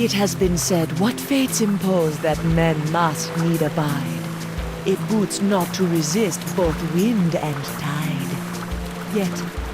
It has been said, what fates impose that men must need abide. It boots not to resist both wind and tide. Yet,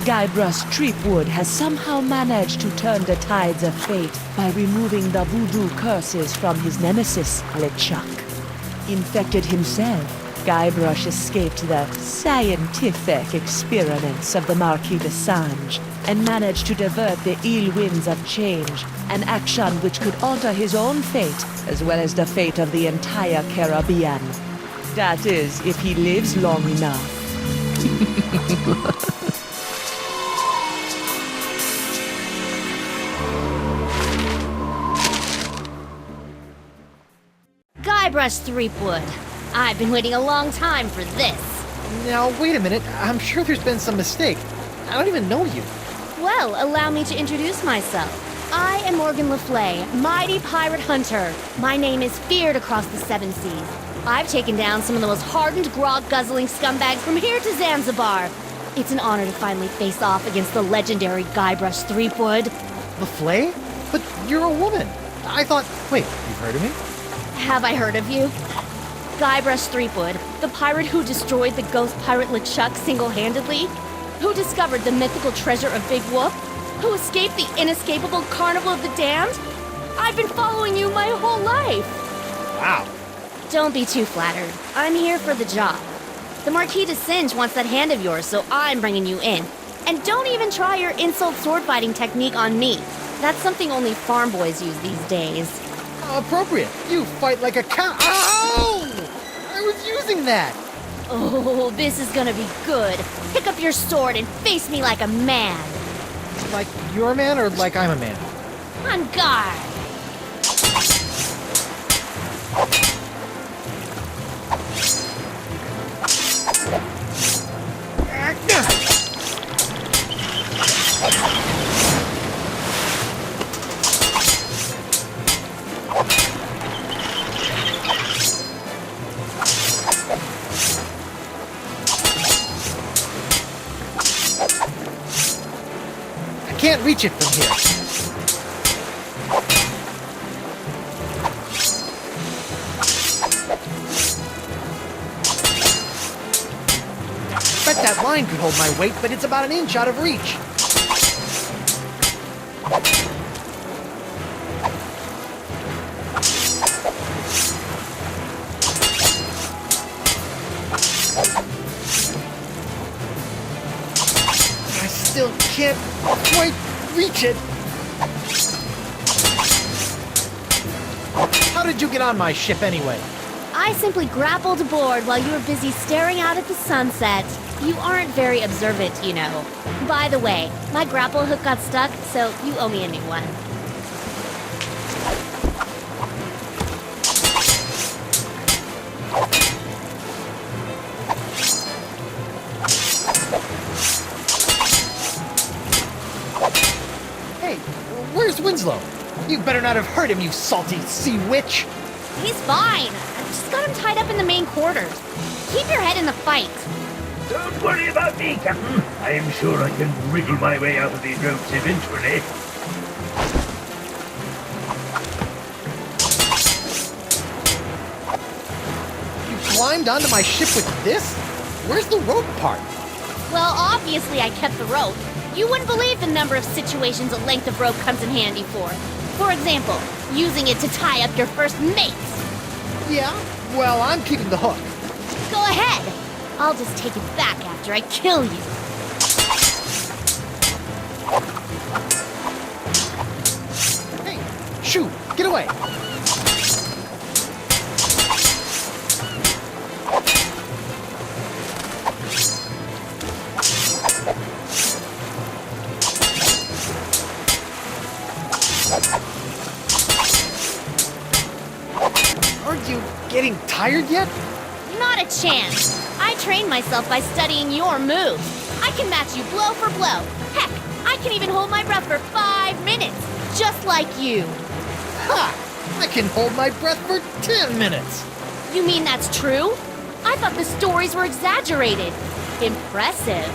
Guybrush Threepwood has somehow managed to turn the tides of fate by removing the voodoo curses from his nemesis, LeChuck. Infected himself, Guybrush escaped the scientific experiments of the Marquis de Sange and managed to divert the ill winds of change, an action which could alter his own fate as well as the fate of the entire Caribbean. That is, if he lives long enough. Guybrush Threepwood. I've been waiting a long time for this. Now, wait a minute. I'm sure there's been some mistake. I don't even know you. Well, allow me to introduce myself. I am Morgan Le Fay, mighty pirate hunter. My name is feared across the seven seas. I've taken down some of the most hardened, grog-guzzling scumbags from here to Zanzibar. It's an honor to finally face off against the legendary Guybrush Threepwood. The Flay? But you're a woman. I thought... Wait, you've heard of me? Have I heard of you? Guybrush Threepwood, the pirate who destroyed the ghost pirate LeChuck single-handedly? Who discovered the mythical treasure of Big Whoop? Who escaped the inescapable Carnival of the Damned? I've been following you my whole life! Wow. Don't be too flattered. I'm here for the job. The Marquis de Sange wants that hand of yours, so I'm bringing you in. And don't even try your insult sword-fighting technique on me. That's something only farm boys use these days. Appropriate. You fight like a cow. Ow! I was using that. Oh, this is gonna be good. Pick up your sword and face me like a man. Like you're a man or like I'm a man? On guard. I can't reach it from here. Bet that line could hold my weight, but it's about an inch out of reach. I still can't quite reach it. How did you get on my ship anyway? I simply grappled aboard while you were busy staring out at the sunset. You aren't very observant, you know. By the way, my grapple hook got stuck, so you owe me a new one. Hey, where's Winslow? You better not have hurt him, you salty sea witch! He's fine. I just got him tied up in the main quarters. Keep your head in the fight. Don't worry about me, Captain. I'm sure I can wriggle my way out of these ropes eventually. You climbed onto my ship with this? Where's the rope part? Well, obviously I kept the rope. You wouldn't believe the number of situations a length of rope comes in handy for. For example, using it to tie up your first mates. Yeah? Well, I'm keeping the hook. Go ahead. I'll just take it back after I kill you. Hey, shoo, get away! Aren't you getting tired yet? Not a chance. I trained myself by studying your moves. I can match you blow for blow. Heck, I can even hold my breath for 5 minutes, just like you. Ha! I can hold my breath for 10 minutes! You mean that's true? I thought the stories were exaggerated. Impressive.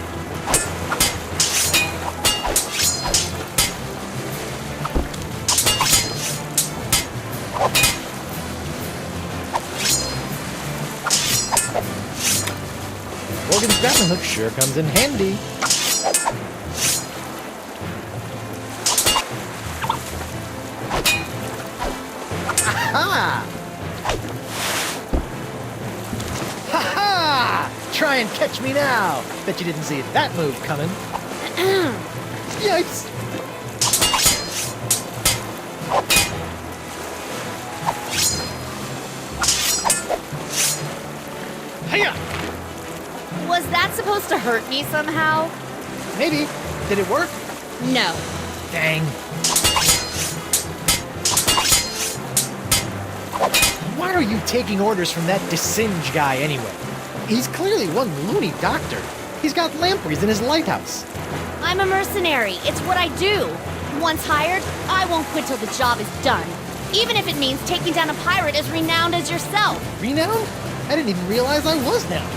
Morgan's grappling hook sure comes in handy. Aha! Ha-ha! Try and catch me now. Bet you didn't see that move coming. Yikes! Hiya! Was that supposed to hurt me somehow? Maybe. Did it work? No. Dang. Why are you taking orders from that Desinge guy anyway? He's clearly one loony doctor. He's got lampreys in his lighthouse. I'm a mercenary. It's what I do. Once hired, I won't quit till the job is done. Even if it means taking down a pirate as renowned as yourself. Renowned? I didn't even realize I was now.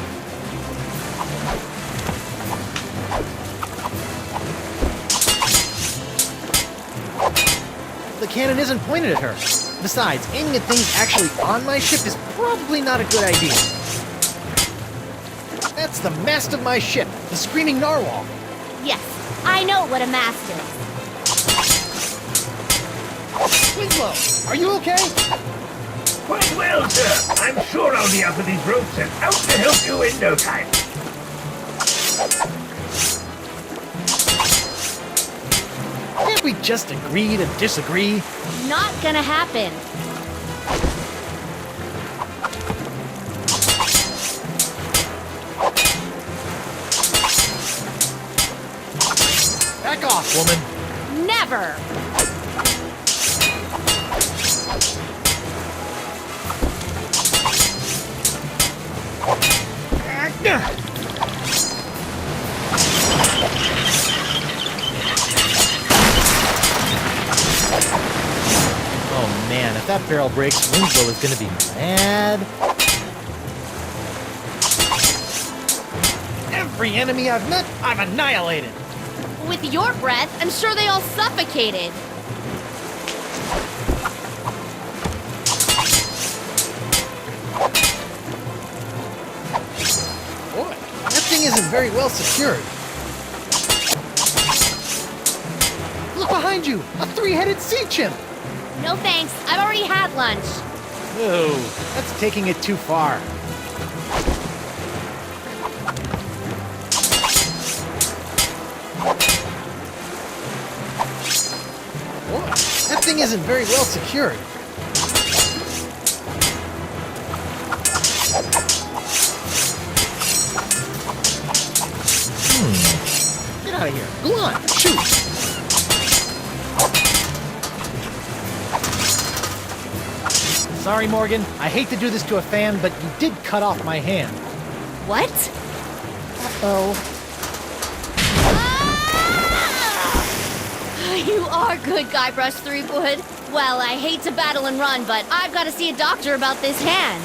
The cannon isn't pointed at her. Besides, aiming at things actually on my ship is probably not a good idea. That's the mast of my ship, the Screaming Narwhal. Yes, I know what a mast is. Winslow, are you okay? Quite well, sir. I'm sure I'll be out of these ropes and out to help you in no time. Can't we just agree to disagree? Not gonna happen. Back off, woman. Never! Oh man, if that barrel breaks, Winslow is gonna be mad. Every enemy I've met, I've annihilated. With your breath, I'm sure they all suffocated. Boy, that thing isn't very well secured. Look behind you! A three-headed sea chimp! No thanks, I've already had lunch. Whoa, that's taking it too far. Boy, that thing isn't very well secured. Get out of here. Go on, shoot! Sorry, Morgan. I hate to do this to a fan, but you did cut off my hand. What? Uh-oh. Ah! You are good, Guybrush Threepwood. Well, I hate to battle and run, but I've got to see a doctor about this hand.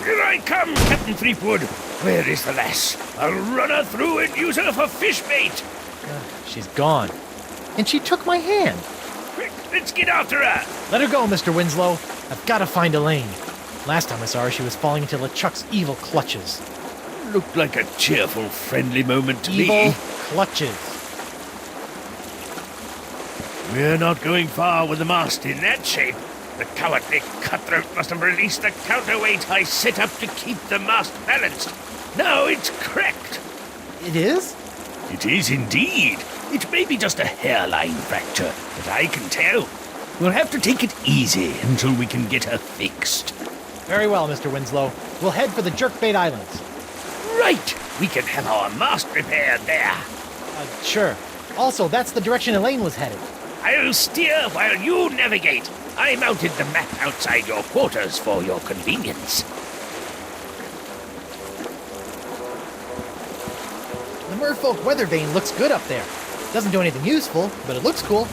Here I come, Captain Threepwood. Where is the lass? I'll run her through and use her for fish bait. She's gone. And she took my hand. Quick, let's get after her. Let her go, Mr. Winslow. I've got to find Elaine. Last time I saw her, she was falling into LeChuck's evil clutches. Looked like a cheerful, friendly moment to Evil me. clutches. We're not going far with the mast in that shape. The cowardly cutthroat must have released the counterweight I set up to keep the mast balanced. Now it's cracked. It is? It is indeed. It may be just a hairline fracture, but I can tell. We'll have to take it easy until we can get her fixed. Very well, Mr. Winslow. We'll head for the Jerkbait Islands. Right! We can have our mast repaired there. Sure. Also, that's the direction Elaine was headed. I'll steer while you navigate. I mounted the map outside your quarters for your convenience. The Merfolk weather vane looks good up there. Doesn't do anything useful, but it looks cool.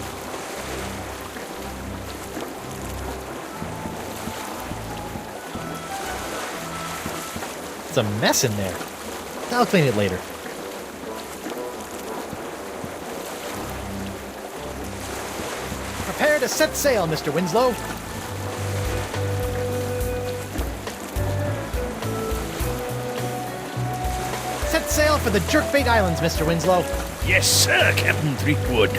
It's a mess in there. I'll clean it later. Set sail, Mr. Winslow. Set sail for the Jerkbait Islands, Mr. Winslow. Yes, sir, Captain Threepwood.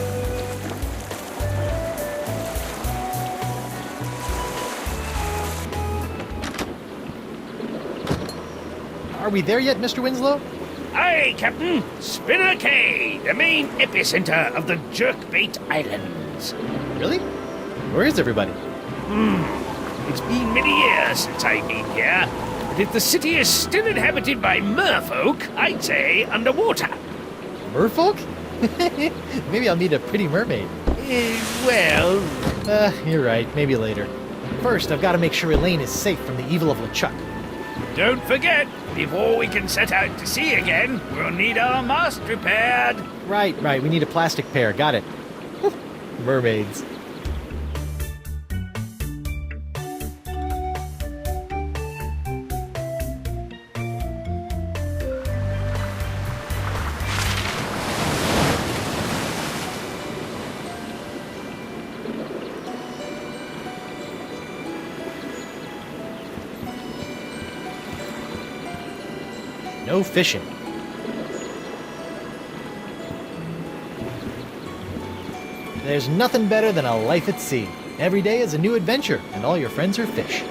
Are we there yet, Mr. Winslow? Aye, Captain. Spinner Cay, the main epicenter of the Jerkbait Islands. Really? Where is everybody? It's been many years since I've been here, but if the city is still inhabited by merfolk, I'd say underwater. Merfolk? Maybe I'll meet a pretty mermaid. Well, You're right. Maybe later. First, I've got to make sure Elaine is safe from the evil of LeChuck. don't forget, before we can set out to sea again, we'll need our mast repaired. Right. We need a plastic pair. Got it. Mermaids. No fishing. There's nothing better than a life at sea. Every day is a new adventure, and all your friends are fish.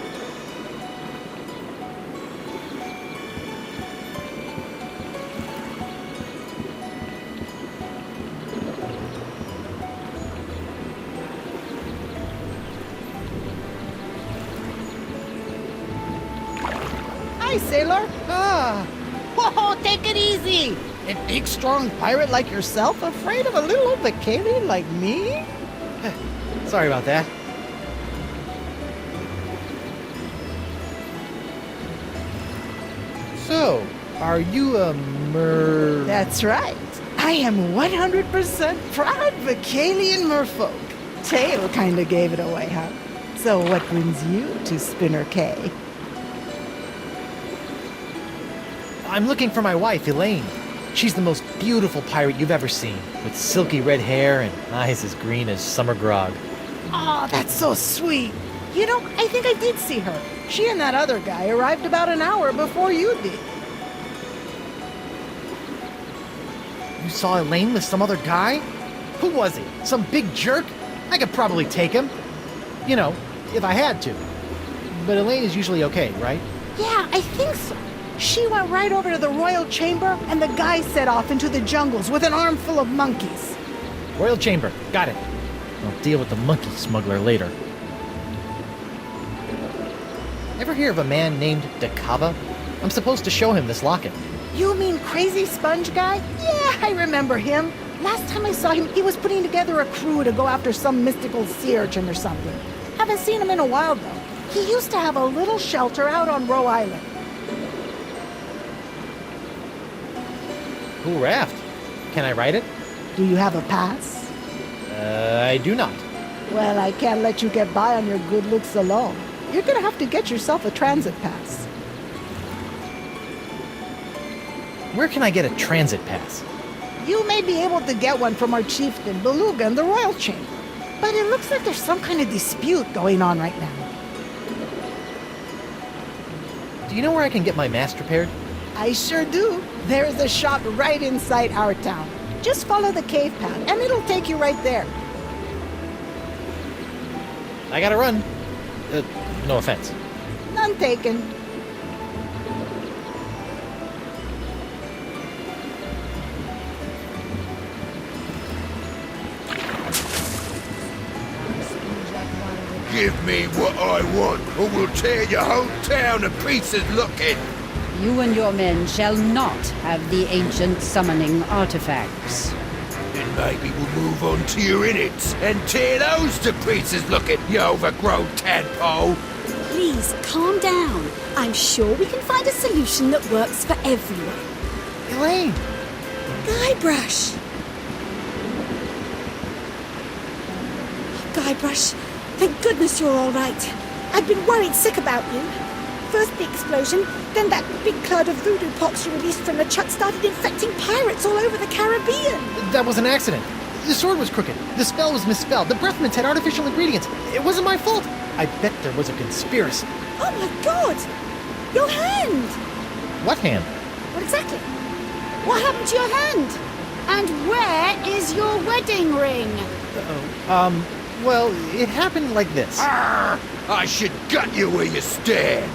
Hi, sailor. Whoa, take it easy. A big, strong pirate like yourself afraid of a little old Bacalian like me? Sorry about that. So, are you a That's right. I am 100% proud Bacalian merfolk. Tail kinda gave it away, huh? So what brings you to Spinner Cay? I'm looking for my wife, Elaine. She's the most beautiful pirate you've ever seen, with silky red hair and eyes as green as summer grog. Oh, that's so sweet. You know, I think I did see her. She and that other guy arrived about an hour before you did. You saw Elaine with some other guy? Who was he? Some big jerk? I could probably take him. You know, if I had to. But Elaine is usually okay, right? Yeah, I think so. She went right over to the royal chamber, and the guy set off into the jungles with an armful of monkeys. Royal Chamber. Got it. I'll deal with the monkey smuggler later. Ever hear of a man named Dakava? I'm supposed to show him this locket. You mean Crazy Sponge Guy? Yeah, I remember him. Last time I saw him, he was putting together a crew to go after some mystical sea urchin or something. Haven't seen him in a while, though. He used to have a little shelter out on Roe Island. Cool raft. Can I ride it? Do you have a pass? I do not. Well, I can't let you get by on your good looks alone. You're gonna have to get yourself a transit pass. Where can I get a transit pass? You may be able to get one from our chieftain, Beluga, in the royal chamber. But it looks like there's some kind of dispute going on right now. Do you know where I can get my mast repaired? I sure do. There's a shop right inside our town. Just follow the cave path, and it'll take you right there. I gotta run. No offense. None taken. Give me what I want, or we'll tear your whole town to pieces looking. You and your men shall not have the ancient summoning artifacts. Then maybe we'll move on to your innards and tear those to pieces looking, you overgrown tadpole. Please, calm down. I'm sure we can find a solution that works for everyone. Elaine! Guybrush! Guybrush, thank goodness you're all right. I've been worried sick about you. First the explosion, then that big cloud of voodoo pox you released from the chuck started infecting pirates all over the Caribbean. That was an accident. The sword was crooked. The spell was misspelled. The breath mints had artificial ingredients. It wasn't my fault. I bet there was a conspiracy. Oh my god! Your hand! What hand? What exactly? What happened to your hand? And where is your wedding ring? Well, it happened like this. Arr! I should gut you where you stand.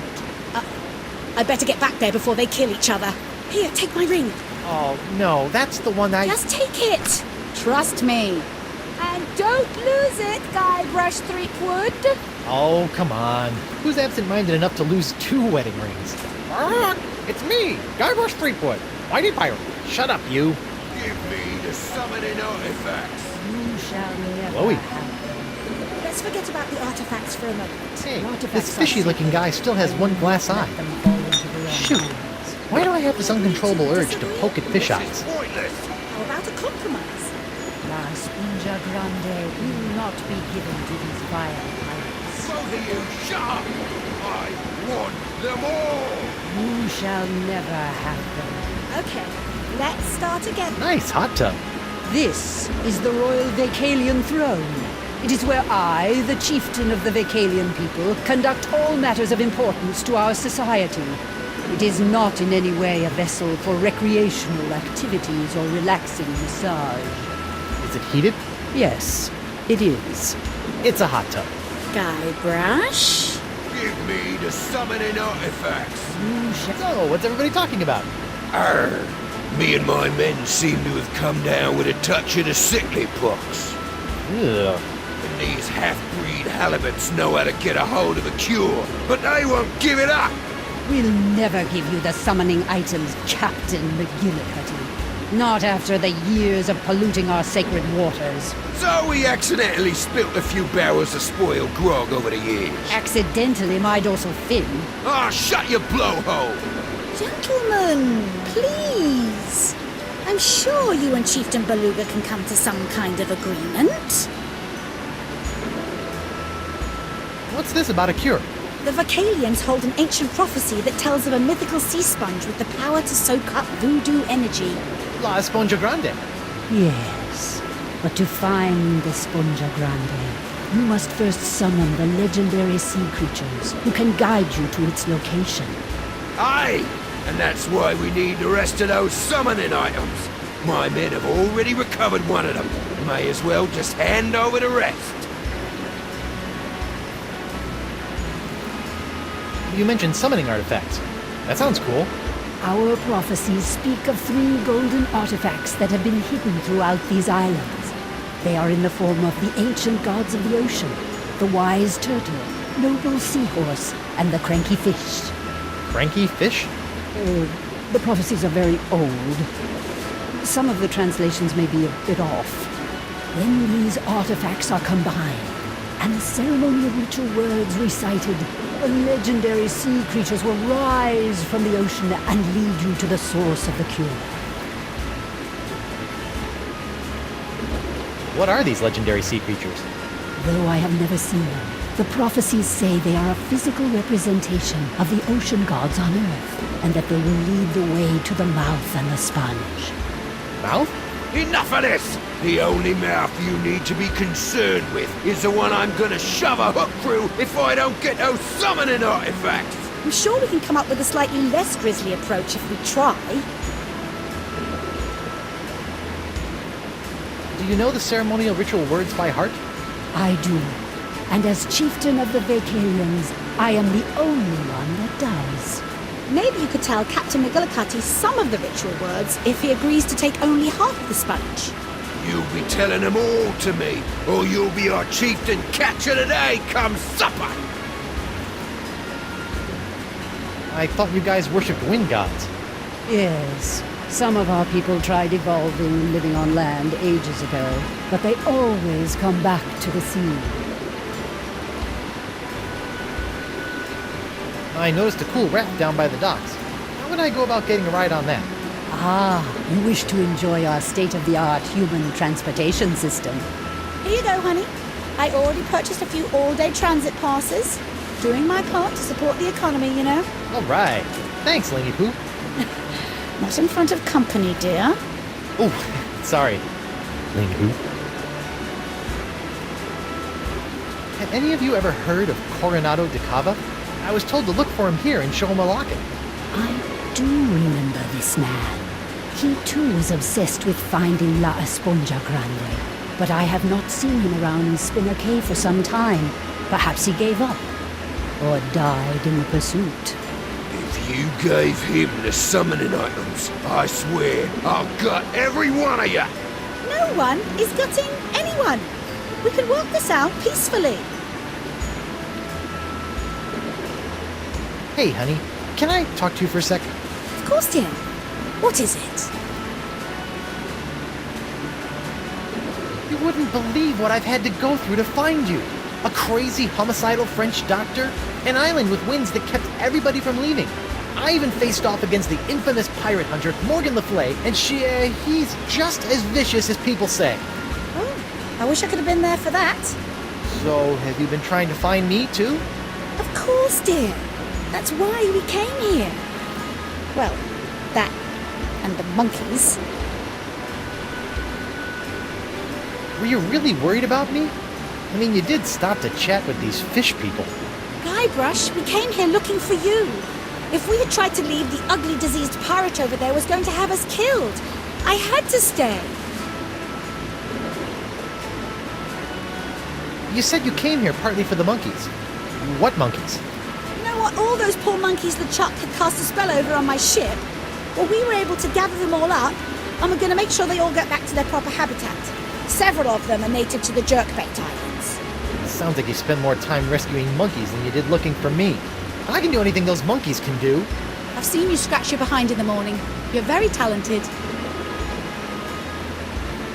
I better get back there before they kill each other. Here, take my ring. Oh, no, that's the one I... Just take it. Trust me. And don't lose it, Guybrush Threepwood. Oh, come on. Who's absent-minded enough to lose 2 wedding rings? It's me, Guybrush Threepwood, Mighty Pirate. Shut up, you. Give me the summoning artifacts. You shall never Chloe. have Let's forget about the artifacts for a moment. Hey, Artifacts this are fishy-looking guy still has one glass eye. them fall into their own Shoot. hands. Why do I have this uncontrollable urge to poke at fish eyes? Pointless. How about a compromise? La Sponja Grande will not be given to these vile pirates. Both of you, shut up. I want them all. You shall never have them. Okay, let's start again. Nice hot tub. This is the Royal Vacalian Throne. It is where I, the chieftain of the Vacalian people, conduct all matters of importance to our society. It is not in any way a vessel for recreational activities or relaxing massage. Is it heated? Yes, it is. It's a hot tub. Guybrush? Give me the summoning artifacts. You shall... So, what's everybody talking about? Arr! Me and my men seem to have come down with a touch of the sickly pox. Ugh. And these half-breed halibuts know how to get a hold of a cure, but they won't give it up. We'll never give you the summoning items, Captain McGillicuddy. Not after the years of polluting our sacred waters. So we accidentally spilt a few barrels of spoiled grog over the years. Accidentally, my dorsal fin. Ah, shut your blowhole! Gentlemen, please. I'm sure you and Chieftain Beluga can come to some kind of agreement. What's this about a cure? The Vacalians hold an ancient prophecy that tells of a mythical sea sponge with the power to soak up voodoo energy. La Sponja Grande. Yes, but to find the Sponja Grande, you must first summon the legendary sea creatures who can guide you to its location. Aye! And that's why we need the rest of those summoning items. My men have already recovered one of them. May as well just hand over the rest. You mentioned summoning artifacts. That sounds cool. Our prophecies speak of 3 golden artifacts that have been hidden throughout these islands. They are in the form of the ancient gods of the ocean, the wise turtle, noble seahorse, and the cranky fish. Cranky fish? The prophecies are very old. Some of the translations may be a bit off. When these artifacts are combined, and the ceremonial ritual words recited, the legendary sea creatures will rise from the ocean and lead you to the source of the cure. What are these legendary sea creatures? Though I have never seen them, the prophecies say they are a physical representation of the ocean gods on Earth, and that they will lead the way to the mouth and the sponge. Mouth? Enough of this! The only mouth you need to be concerned with is the one I'm gonna shove a hook through if I don't get those summoning artifacts! I'm sure we can come up with a slightly less grisly approach if we try. Do you know the ceremonial ritual words by heart? I do. And as chieftain of the Vacalians, I am the only one that does. Maybe you could tell Captain McGillicuddy some of the ritual words if he agrees to take only half the sponge. You'll be telling them all to me, or you'll be our chieftain catch of the day come supper! I thought you guys worshipped wind gods. Yes, some of our people tried evolving, living on land ages ago, but they always come back to the sea. I noticed a cool raft down by the docks. How would I go about getting a ride on that? Ah, you wish to enjoy our state-of-the-art human transportation system. Here you go, honey. I already purchased a few all-day transit passes. Doing my part to support the economy, you know. All right. Thanks, Laney Poo. Not in front of company, dear. Oh, sorry, Laney Poo. any of you ever heard of Coronado de Cava? I was told to look for him here and show him a locket. I do remember this man. He too was obsessed with finding La Esponja Grande, but I have not seen him around Spinner Cave for some time. Perhaps he gave up, or died in the pursuit. If you gave him the summoning items, I swear I'll gut every one of you. No one is gutting anyone. We can work this out peacefully. Hey, honey, can I talk to you for a sec? Of course, dear. What is it? You wouldn't believe what I've had to go through to find you. A crazy homicidal French doctor, an island with winds that kept everybody from leaving. I even faced off against the infamous pirate hunter, Morgan Le Fay, and he's just as vicious as people say. Oh, I wish I could have been there for that. So, have you been trying to find me, too? Of course, dear. That's why we came here. Well, that and the monkeys. Were you really worried about me? I mean, you did stop to chat with these fish people. Guybrush, we came here looking for you. If we had tried to leave, the ugly, diseased pirate over there was going to have us killed. I had to stay. You said you came here partly for the monkeys. What monkeys? You know what? All those poor monkeys LeChuck had cast a spell over on my ship. Well, we were able to gather them all up, and we're going to make sure they all get back to their proper habitat. Several of them are native to the Jerkbait Islands. Sounds like you spent more time rescuing monkeys than you did looking for me. I can do anything those monkeys can do. I've seen you scratch your behind in the morning. You're very talented.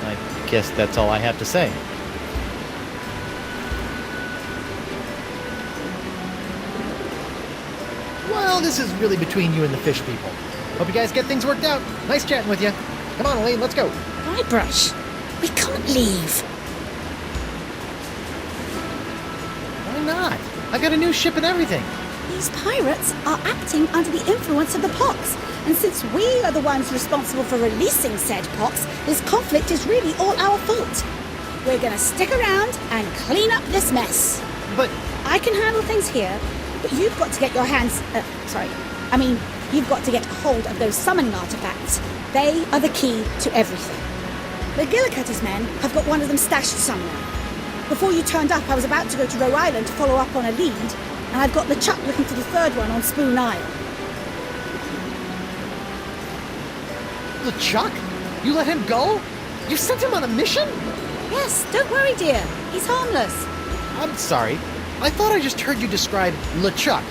I guess that's all I have to say. Well, this is really between you and the fish people. Hope you guys get things worked out. Nice chatting with you. Come on, Elaine, let's go. Guybrush, we can't leave. Why not? I got a new ship and everything. These pirates are acting under the influence of the pox. And since we are the ones responsible for releasing said pox, this conflict is really all our fault. We're gonna stick around and clean up this mess. But I can handle things here, but you've got to get your hands... you've got to get hold of those summoning artifacts. They are the key to everything. McGillicuddy's men have got one of them stashed somewhere. Before you turned up, I was about to go to Roe Island to follow up on a lead, and I've got LeChuck looking for the third one on Spoon Isle. LeChuck? You let him go? You sent him on a mission? Yes, don't worry, dear. He's harmless. I'm sorry. I thought I just heard you describe LeChuck,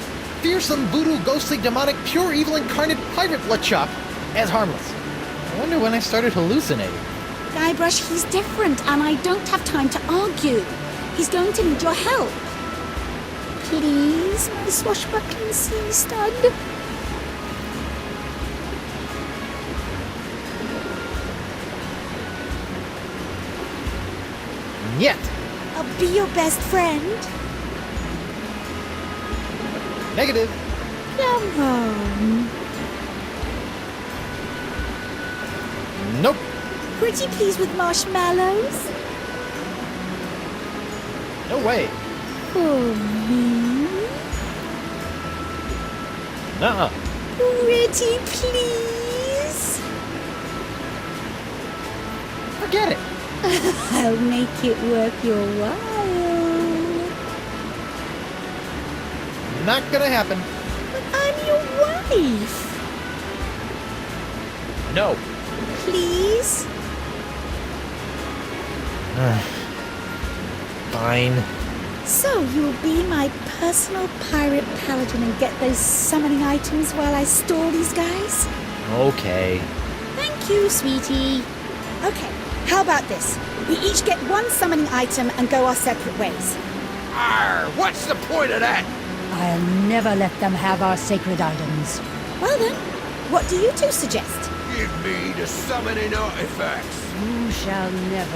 fearsome, voodoo, ghostly, demonic, pure evil incarnate pirate LeChuck, as harmless. I wonder when I started hallucinating. Guybrush, he's different, and I don't have time to argue. He's going to need your help. Please, my swashbuckling sea stud. Yet. I'll be your best friend. Negative. Come on. Nope. Pretty pleased with marshmallows? No way. For me? Nuh-uh. Pretty please? Forget it. I'll make it worth your while. Not gonna happen. But I'm your wife. No. Please? Fine. So you'll be my personal pirate paladin and get those summoning items while I stall these guys? Okay. Thank you, sweetie. Okay, how about this? We each get one summoning item and go our separate ways. Arr, what's the point of that? I'll never let them have our sacred items. Well then, what do you two suggest? Give me the summoning artifacts. You shall never.